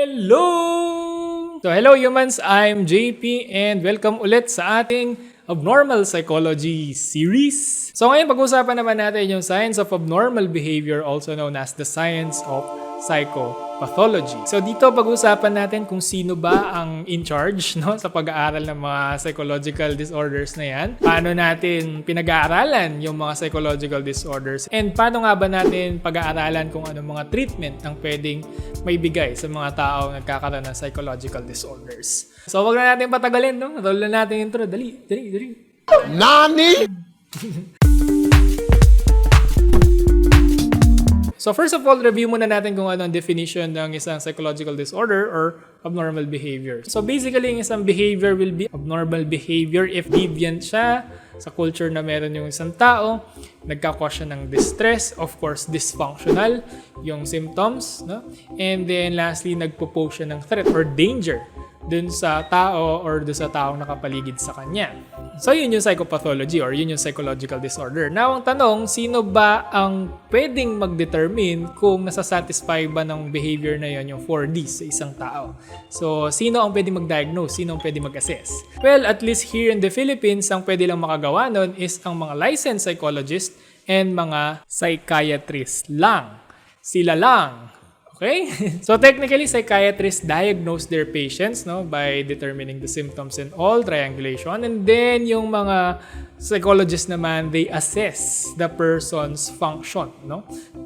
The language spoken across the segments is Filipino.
Hello! So hello humans, I'm JP and welcome ulit sa ating Abnormal Psychology series. So ngayon pag-usapan naman natin yung science of abnormal behavior, also known as the science of psychopathology. So dito pag-usapan natin kung sino ba ang in charge sa pag-aaral ng mga psychological disorders na yan. Paano natin pinag-aaralan yung mga psychological disorders and paano nga ba natin pag-aaralan kung anong mga treatment ang pwedeng may bigay sa mga taong nagkakaroon ng psychological disorders. So wag na natin patagalin, no? Natuloy na natin intro. Dali. Nani? So first of all, review muna natin kung ano ang definition ng isang psychological disorder or abnormal behavior. So basically, ang isang behavior will be abnormal behavior if deviant siya sa culture na meron yung isang tao, nagkakause siya ng distress, of course, dysfunctional yung symptoms, no? And then lastly, nagpo-pose siya ng threat or danger dun sa tao or dun sa taong nakapaligid sa kanya. So yun yung psychopathology or yun yung psychological disorder. Now ang tanong, sino ba ang pwedeng mag-determine kung nasasatisfy ba ng behavior na yun yung 4Ds sa isang tao? So sino ang pwedeng mag-diagnose? Sino ang pwedeng mag-assess? Well, at least here in the Philippines, ang pwede lang makagawa nun is ang mga licensed psychologist and mga psychiatrist lang. Sila lang. Okay? So technically, psychiatrists diagnose their patients by determining the symptoms and all, triangulation. And then, yung mga psychologists naman, they assess the person's function.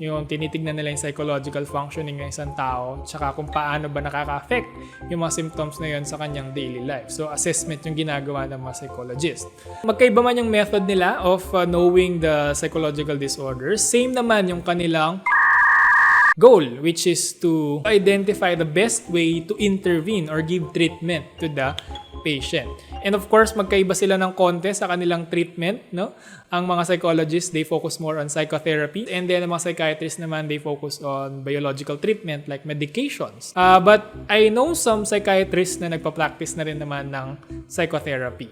Yung tinitignan nila yung psychological functioning ng isang tao, tsaka kung paano ba nakaka-affect yung mga symptoms na yun sa kanyang daily life. So assessment yung ginagawa ng mga psychologists. Magkaiba man yung method nila of knowing the psychological disorders. Same naman yung kanilang goal, which is to identify the best way to intervene or give treatment to the patient. And of course, magkaiba sila ng konti sa kanilang treatment, no? Ang mga psychologists, they focus more on psychotherapy. And then, ang mga psychiatrists naman, they focus on biological treatment like medications. But I know some psychiatrists na nagpa-practice na rin naman ng psychotherapy.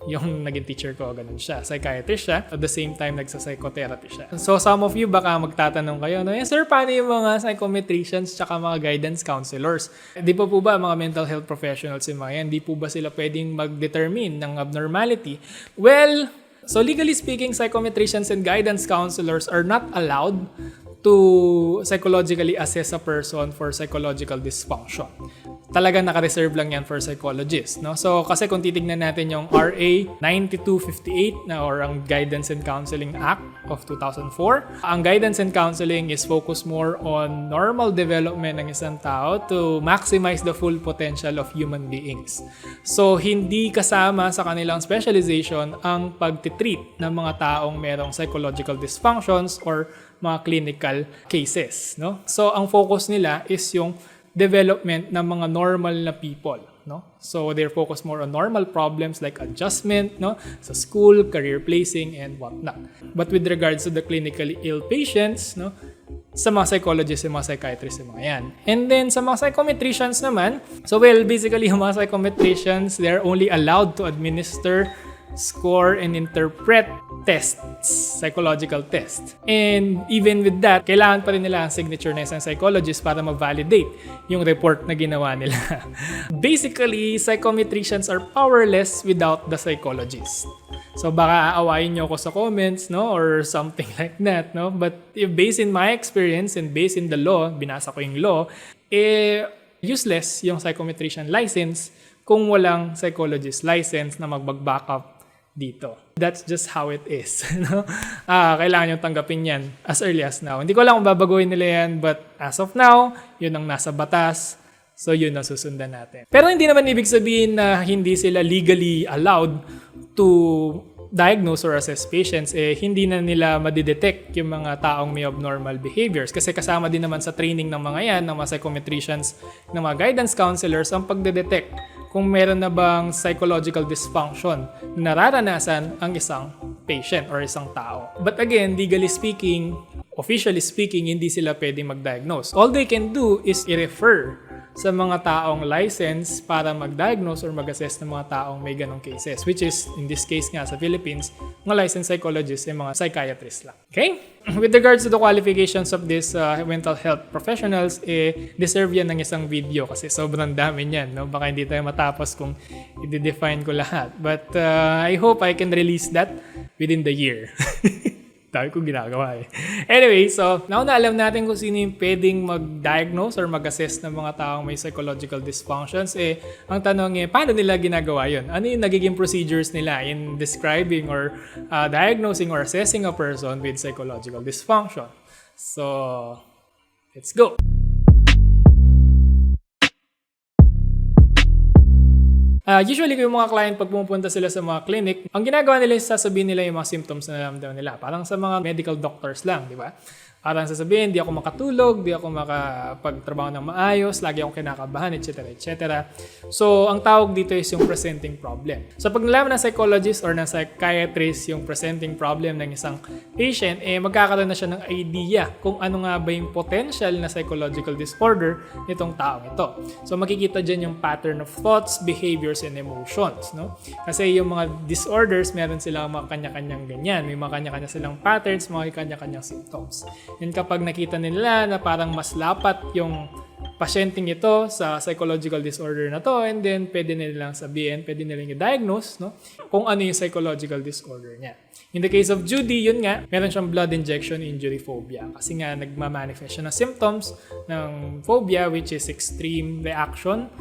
Yung naging teacher ko, ganun siya. Psychiatrist siya. At the same time, nagsa-psychotherapy siya. So, some of you baka magtatanong kayo, sir, paano yung mga psychometricians tsaka mga guidance counselors? Di pa po ba mga mental health professionals yung mga yan? Di po ba sila pwedeng mag-determine ng abnormality? Well, so legally speaking, psychometricians and guidance counselors are not allowed to psychologically assess a person for psychological dysfunction. Talagang naka-reserve lang yan for psychologists, no? So, kasi kung titignan natin yung RA 9258 or ang Guidance and Counseling Act of 2004, ang guidance and counseling is focused more on normal development ng isang tao to maximize the full potential of human beings. So, hindi kasama sa kanilang specialization ang pagtitreat ng mga taong merong psychological dysfunctions or mga clinical cases, no? So, ang focus nila is yung development ng mga normal na people, no? So they're focused more on normal problems like adjustment, no, sa school, career placing, and whatnot. But with regards to the clinically ill patients, no, sa mga psychologists, sa mga psychiatrists, sa mga yan. And then sa mga psychometricians naman, so well, basically yung mga psychometricians, they're only allowed to administer, score, and interpret tests, psychological tests. And even with that, kailangan pa rin nila ang signature na isang psychologist para ma-validate yung report na ginawa nila. Basically, psychometricians are powerless without the psychologist. So baka aawayin nyo ako sa comments, no, or something like that, no? But based in my experience and based in the law, binasa ko yung law, useless yung psychometrician license kung walang psychologist license na mag-backup dito. That's just how it is. No? Kailangan yung tanggapin yan as early as now. Hindi ko lang kung babaguhin nila yan, but as of now, yun ang nasa batas. So yun ang susundan natin. Pero hindi naman ibig sabihin na hindi sila legally allowed to diagnose or assess patients, hindi na nila madidetect yung mga taong may abnormal behaviors. Kasi kasama din naman sa training ng mga yan, ng mga psychometricians, ng mga guidance counselors, ang pagdedetect kung meron na bang psychological dysfunction na nararanasan ang isang patient or isang tao. But again, legally speaking, officially speaking, hindi sila pwedeng mag-diagnose. All they can do is i-refer sa mga taong license para mag-diagnose or mag-assess ng mga taong may ganong cases, which is, in this case nga sa Philippines, mga licensed psychologists ay mga psychiatrists lang. Okay? With regards to the qualifications of these mental health professionals, deserve yan ng isang video kasi sobrang dami niyan. No? Baka hindi tayo matapos kung i-define ko lahat. But I hope I can release that within the year. Dami ko ginagawa eh. Anyway, so now na alam natin kung sino yung pwedeng mag-diagnose or mag-assess ng mga taong may psychological dysfunctions, ang tanong paano nila ginagawa yun? Ano yung nagiging procedures nila in describing or diagnosing or assessing a person with psychological dysfunction? So, let's go! Usually, kung yung mga client, pag pumupunta sila sa mga clinic, ang ginagawa nila is sasabihin nila yung mga symptoms na naramdaman nila. Parang sa mga medical doctors lang, di ba? Parang sasabihin, di ako makatulog, di ako makapagtrabaho ng maayos, lagi akong kinakabahan, etc. etc. So, ang tawag dito is yung presenting problem. So, pag nalaman ng psychologist or ng psychiatrist yung presenting problem ng isang patient, magkakaroon na siya ng idea kung ano nga ba yung potential na psychological disorder nitong taong ito. So, makikita dyan yung pattern of thoughts, behaviors, and emotions. No? Kasi yung mga disorders, meron silang mga kanya-kanyang ganyan. May mga kanya-kanya silang patterns, mga kanya-kanyang symptoms. And kapag nakita nila na parang mas lapat yung pasyenteng ito sa psychological disorder na to, and then pwede nilang sabihin, pwede nilang i-diagnose, no, kung ano yung psychological disorder niya. In the case of Judy, yun nga, meron siyang blood injection injury phobia. Kasi nga, nagmamanifest siya ng symptoms ng phobia, which is extreme reaction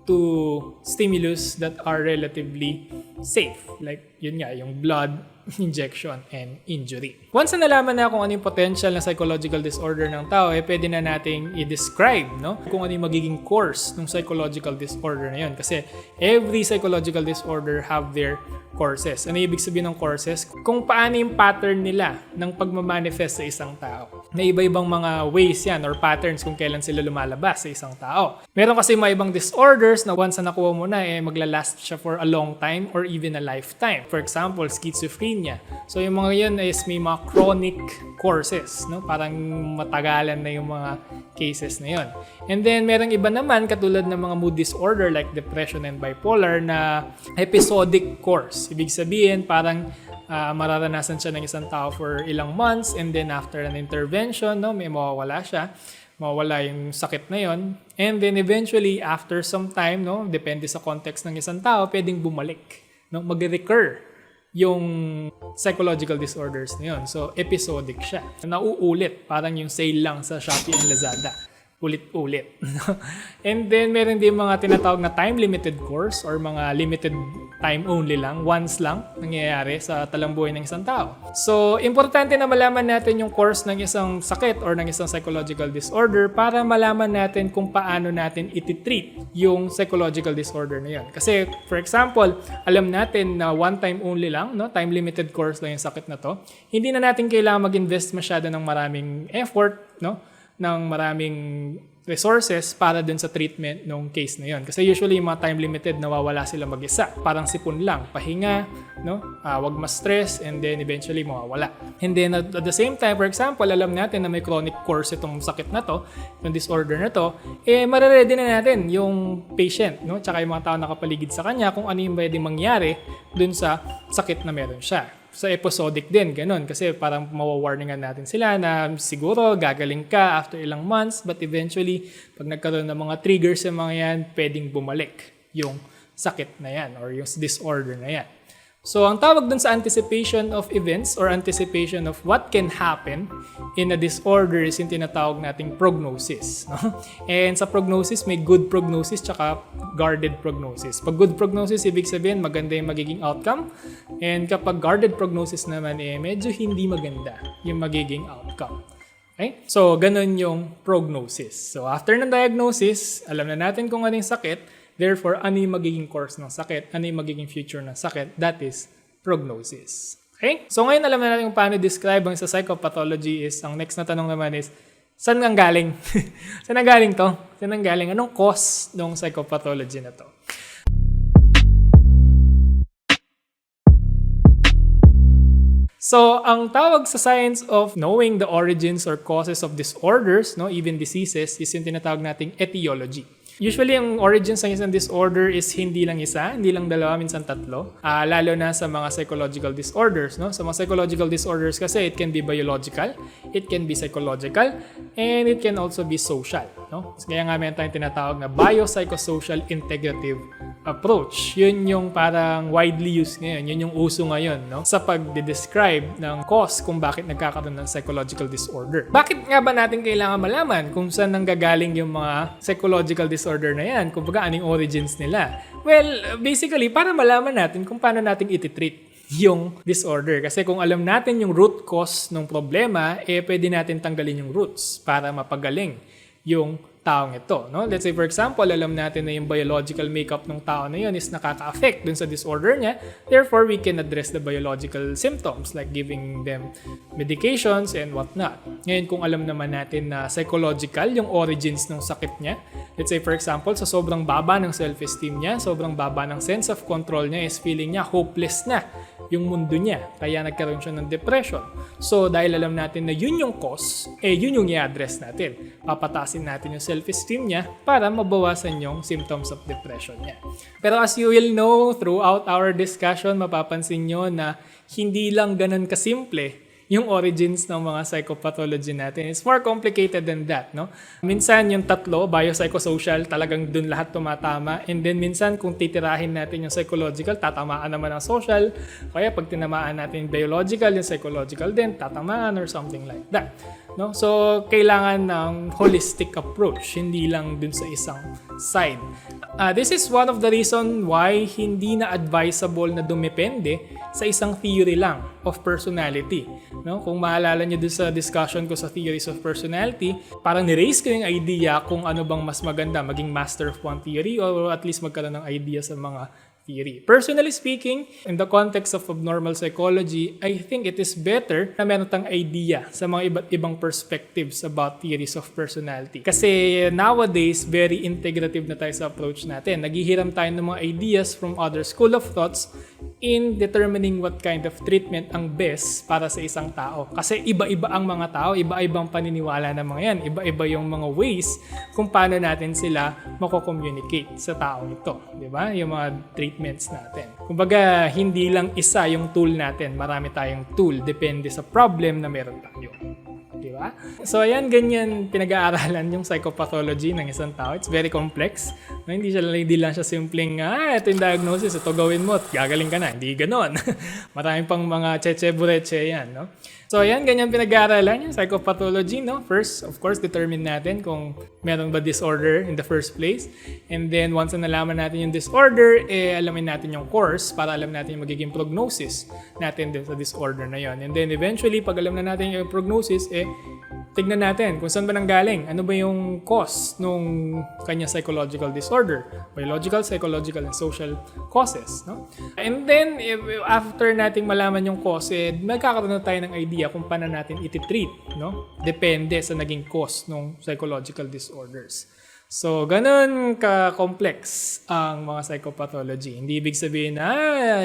to stimulus that are relatively safe. Like, yun nga, yung blood injection and injury. Once na nalaman na kung ano yung potential na psychological disorder ng tao, pwede na nating i-describe, no? Kung ano yung magiging course ng psychological disorder na yun. Kasi every psychological disorder have their courses. Ano ibig sabihin ng courses? Kung paano yung pattern nila ng pagmamanifest sa isang tao. Na iba-ibang mga ways yan or patterns kung kailan sila lumalabas sa isang tao. Meron kasi mga ibang disorders na once na nakuha mo na, maglalast siya for a long time or even a lifetime. For example, schizophrenia. So yung mga yun is may mga chronic courses, no? Parang matagalan na yung mga cases na yun. And then merong iba naman katulad ng mga mood disorder like depression and bipolar na episodic course. Ibig sabihin parang mararanasan siya ng isang tao for ilang months and then after an intervention, no, may mawawala siya. Mawala yung sakit na yon. And then eventually, after some time, no, depende sa context ng isang tao, pwedeng bumalik. No? Mag-recur yung psychological disorders na yun. So, episodic siya. Nauulit. Parang yung sale lang sa Shopee and Lazada. Ulit-ulit. And then, meron din mga tinatawag na time-limited course or mga limited time only lang, once lang nangyayari sa talambuhay ng isang tao. So, importante na malaman natin yung course ng isang sakit or ng isang psychological disorder para malaman natin kung paano natin ititreat yung psychological disorder na yun. Kasi, for example, alam natin na one time only lang, no? Time-limited course lang yung sakit na to. Hindi na natin kailangan mag-invest masyado ng maraming effort, no? Ng maraming resources para dun sa treatment ng case na yon. Kasi usually yung mga time limited nawawala sila mag-isa. Parang sipon lang, pahinga, no? Wag ma-stress and then eventually mawawala. And then at the same time, for example, alam natin na may chronic course itong sakit na to, yung disorder na to, mararedy na natin yung patient, no? Tsaka yung mga tao nakapaligid sa kanya kung ano yung pwedeng mangyari dun sa sakit na meron siya. Sa episodic din, ganun. Kasi parang mawawarningan natin sila na siguro gagaling ka after ilang months but eventually, pag nagkaroon ng mga triggers sa mga yan, pwedeng bumalik yung sakit na yan or yung disorder na yan. So, ang tawag dun sa anticipation of events or anticipation of what can happen in a disorder is yung tinatawag nating prognosis. No? And sa prognosis, may good prognosis tsaka guarded prognosis. Pag good prognosis, ibig sabihin maganda yung magiging outcome. And kapag guarded prognosis naman, medyo hindi maganda yung magiging outcome. Okay? So, ganun yung prognosis. So, after ng diagnosis, alam na natin kung anong sakit. Therefore, ano yung magiging course ng sakit? Ano yung magiging future ng sakit? That is prognosis. Okay? So ngayon alam na natin kung paano describe ang sa psychopathology is, ang next na tanong naman is, saan ang galing? Saan ang galing to? Saan ang galing? Anong cause ng psychopathology na to? So, ang tawag sa science of knowing the origins or causes of disorders, no, even diseases, is yung tinatawag nating etiology. Usually, ang origins ng isang disorder is hindi lang isa, hindi lang dalawa, minsan tatlo. Lalo na sa mga psychological disorders. No? Sa mga psychological disorders kasi, it can be biological, it can be psychological, and it can also be social. No? Kaya nga meron tayong tinatawag na biopsychosocial integrative approach. Yun yung parang widely used ngayon. Yun yung uso ngayon, no? Sa pag-describe ng cause kung bakit nagkakaroon ng psychological disorder. Bakit nga ba natin kailangan malaman kung saan nanggagaling yung mga psychological disorder na yan? Kung baga, anong origins nila? Well, basically, para malaman natin kung paano natin ititreat yung disorder. Kasi kung alam natin yung root cause ng problema, pwede natin tanggalin yung roots para mapagaling yung taong ito. No? Let's say, for example, alam natin na yung biological makeup ng tao na yun is nakaka-affect dun sa disorder niya. Therefore, we can address the biological symptoms like giving them medications and whatnot. Ngayon, kung alam naman natin na psychological yung origins ng sakit niya, let's say, for example, sa sobrang baba ng self-esteem niya, sobrang baba ng sense of control niya is feeling niya hopeless na yung mundo niya. Kaya nagkaroon siya ng depression. So, dahil alam natin na yun yung cause, yun yung i-address natin. Papatasin natin yung self-esteem niya para mabawasan yung symptoms of depression niya. Pero as you will know, throughout our discussion, mapapansin nyo na hindi lang ganun kasimple yung origins ng mga psychopathology natin. It's more complicated than that, no? Minsan yung tatlo, biopsychosocial, talagang dun lahat tumatama. And then minsan kung titirahin natin yung psychological, tatamaan naman ang social. Kaya pag tinamaan natin yung biological, yung psychological din, tatamaan or something like that. No? So, kailangan ng holistic approach, hindi lang dun sa isang side. This is one of the reason why hindi na advisable na dumepende sa isang theory lang of personality. No? Kung maalala nyo dun sa discussion ko sa theories of personality, parang ni-raise ko yung idea kung ano bang mas maganda, maging master of one theory or at least magkaroon ng idea sa mga theory. Personally speaking, in the context of abnormal psychology, I think it is better na meron tayong idea sa mga iba't ibang perspectives about theories of personality. Kasi nowadays, very integrative na tayo sa approach natin. Naghihiram tayo ng mga ideas from other school of thoughts in determining what kind of treatment ang best para sa isang tao. Kasi iba-iba ang mga tao, iba-ibang paniniwala ng mga yan, iba-iba yung mga ways kung paano natin sila mako-communicate sa taong ito. Diba? Yung mga treatments natin. Kumbaga, hindi lang isa yung tool natin. Marami tayong tool. Depende sa problem na meron tayo. Diba? So, ayan, ganyan pinag-aaralan yung psychopathology ng isang tao. It's very complex. No, hindi lang siya simpleng, ito yung diagnosis, ito gawin mo at gagaling ka na. Hindi ganon. Maraming pang mga cheche-bureche yan, no? So, ayan, ganyan pinag-aaralan yung psychopathology, no? First, of course, determine natin kung meron ba disorder in the first place. And then, once na nalaman natin yung disorder, alamin natin yung course para alam natin yung magiging prognosis natin din sa disorder na yon. And then, eventually, pag alam na natin yung prognosis, tignan natin kung saan ba nanggaling. Ano ba yung cause nung kanya psychological disorder? Biological, psychological, and social causes, no? And then, after nating malaman yung cause, magkakaroon na tayo ng idea kung paano natin iti-treat, no? Depende sa naging cause ng psychological disorders. So, ganun ka-complex ang mga psychopathology. Hindi ibig sabihin na,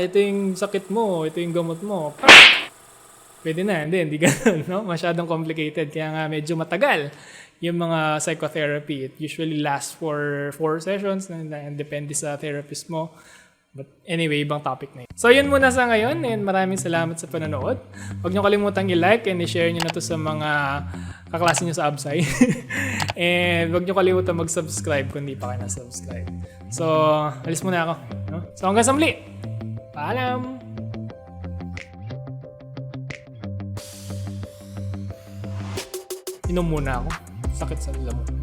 ito yung sakit mo, ito yung gamot mo. Pwede na, hindi ganun, no? Masyadong complicated, kaya nga medyo matagal yung mga psychotherapy. It usually lasts for 4 sessions, and depende sa therapist mo. But anyway, ibang topic na yun. So, yun muna sa ngayon, and maraming salamat sa panonood. Huwag niyo kalimutang i-like and i-share niyo na to sa mga kaklase niyo sa Absay. And huwag niyo kalimutan mag-subscribe kung hindi pa kayo na-subscribe. So, alis muna ako. No? So, hanggang sa muli. Paalam! Inom muna ako. Sakit sa lamok.